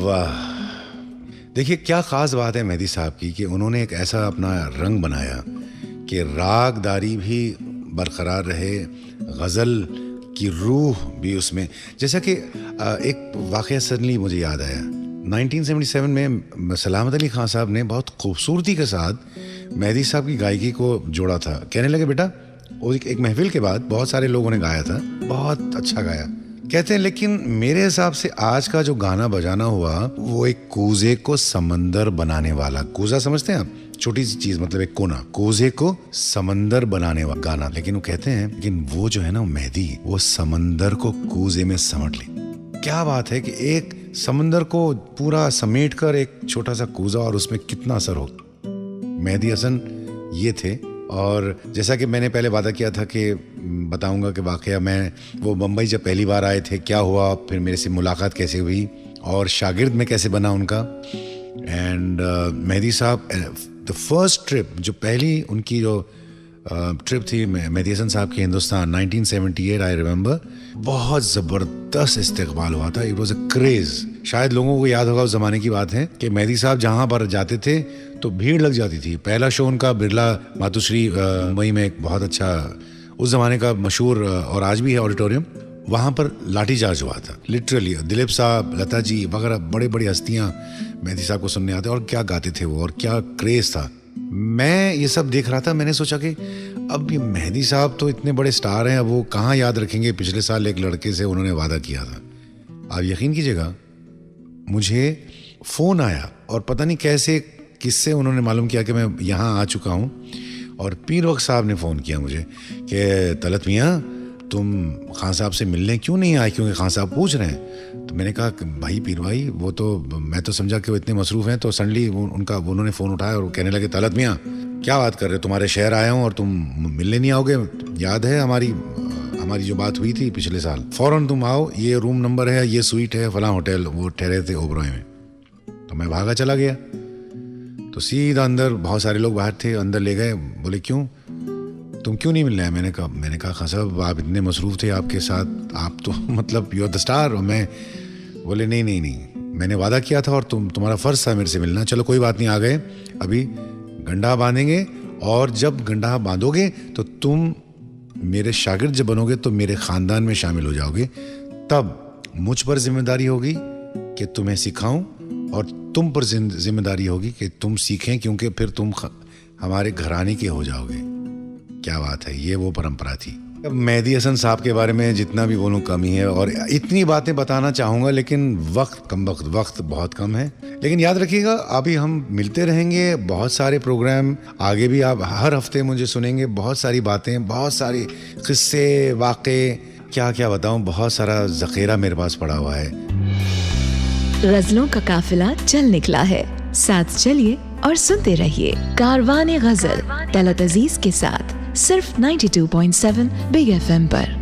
वाह, देखिए क्या ख़ास बात है मेहदी साहब की कि उन्होंने एक ऐसा अपना रंग बनाया कि रागदारी भी बरकरार रहे, गज़ल की रूह भी उसमें। जैसा कि एक वाक़या सडनली मुझे याद आया, 1977 में सलामत अली खान साहब ने बहुत खूबसूरती के साथ मेहदी साहब की गायकी को जोड़ा था। कहने लगे बेटा, एक महफिल के बाद बहुत सारे लोगों ने गाया था, बहुत अच्छा गाया। कहते हैं लेकिन मेरे हिसाब से आज का जो गाना बजाना हुआ वो एक कूजे को समंदर बनाने वाला, कूजा समझते हैं आप, छोटी सी चीज, मतलब एक कोना, कूजे को समंदर बनाने वाला गाना। लेकिन वो कहते हैं लेकिन वो जो है ना मेहदी, वो समंदर को कूजे में समेट ले। क्या बात है कि एक समंदर को पूरा समेट कर एक छोटा सा कूजा, और उसमें कितना असर हो। मेहदी हसन ये थे। और जैसा कि मैंने पहले वादा किया था कि बताऊंगा कि वाकया मैं वो मुंबई जब पहली बार आए थे क्या हुआ, फिर मेरे से मुलाकात कैसे हुई और शागिर्द में कैसे बना उनका। एंड मेहदी साहब द फर्स्ट ट्रिप, जो पहली उनकी जो ट्रिप थी मेहदी हसन साहब की हिंदुस्तान, 1978 आई रिमेंबर, बहुत ज़बरदस्त इस्तकबाल हुआ था। It was a craze. शायद लोगों को याद होगा, उस ज़माने की बात है कि मेहदी साहब जहाँ पर जाते थे तो भीड़ लग जाती थी। पहला शो उनका बिरला मातुश्री मुंबई में एक बहुत अच्छा उस ज़माने का मशहूर और आज भी है ऑडिटोरियम, वहाँ पर लाठी चार्ज हुआ था लिटरली। दिलीप साहब, लता जी वगैरह बड़े बड़ी हस्तियाँ मेहदी साहब को सुनने आते, और क्या गाते थे वो, और क्या क्रेज़ था। मैं ये सब देख रहा था, मैंने सोचा कि अब ये मेहदी साहब तो इतने बड़े स्टार हैं, अब वो कहाँ याद रखेंगे पिछले साल एक लड़के से उन्होंने वादा किया था। आप यकीन कीजिएगा, मुझे फ़ोन आया और पता नहीं कैसे किससे उन्होंने मालूम किया कि मैं यहाँ आ चुका हूँ, और पीर वक्त साहब ने फ़ोन किया मुझे कि तलत मियाँ तुम खान साहब से मिलने क्यों नहीं आए, क्योंकि खान साहब पूछ रहे हैं। तो मैंने कहा कि भाई पीर भाई, वो तो मैं तो समझा कि वो इतने मसरूफ़ हैं। तो सडनली उन्होंने फ़ोन उठाया और कहने लगे तलत मियाँ क्या बात कर रहे हो, तुम्हारे शहर आया हूँ और तुम मिलने नहीं आओगे। याद है हमारी जो बात हुई थी पिछले साल, फ़ौरन तुम आओ, ये रूम नंबर है, ये स्वीट है, फलां होटल। वो ठहरे थे ओबरॉय में। तो मैं भागा चला गया, तो सीधा अंदर, बहुत सारे लोग बाहर थे, अंदर ले गए। बोले क्यों, तुम क्यों नहीं मिल रहे हैं? मैंने कहा खान साहब आप इतने मसरूफ़ थे, आपके साथ आप तो मतलब यू आर द स्टार। और मैं बोले नहीं, मैंने वादा किया था और तुम्हारा फ़र्ज़ था मेरे से मिलना। चलो कोई बात नहीं, आ गए। अभी गंडा बांधेंगे, और जब गंडा बांधोगे तो तुम मेरे शागिर्द जब बनोगे तो मेरे ख़ानदान में शामिल हो जाओगे। तब मुझ पर जिम्मेदारी होगी कि तुम्हें सिखाऊं, और तुम पर जिम्मेदारी होगी कि तुम सीखें, क्योंकि फिर तुम हमारे घराने के हो जाओगे। क्या बात है, ये वो परंपरा थी। मेहदी हसन साहब के बारे में जितना भी बोलूँ कम ही है, और इतनी बातें बताना चाहूँगा लेकिन वक्त बहुत कम है। लेकिन याद रखिएगा, अभी हम मिलते रहेंगे, बहुत सारे प्रोग्राम आगे भी आप हर हफ्ते मुझे सुनेंगे। बहुत सारी बातें, बहुत सारे किस्से, वाक़े, क्या बताऊँ, बहुत सारा ज़ख़ीरा मेरे पास पड़ा हुआ है। गज़लों का काफिला चल निकला है, साथ चलिए और सुनते रहिए कारवान गज़ल तलत अजीज के साथ, सिर्फ 92.7 बिग FM पर।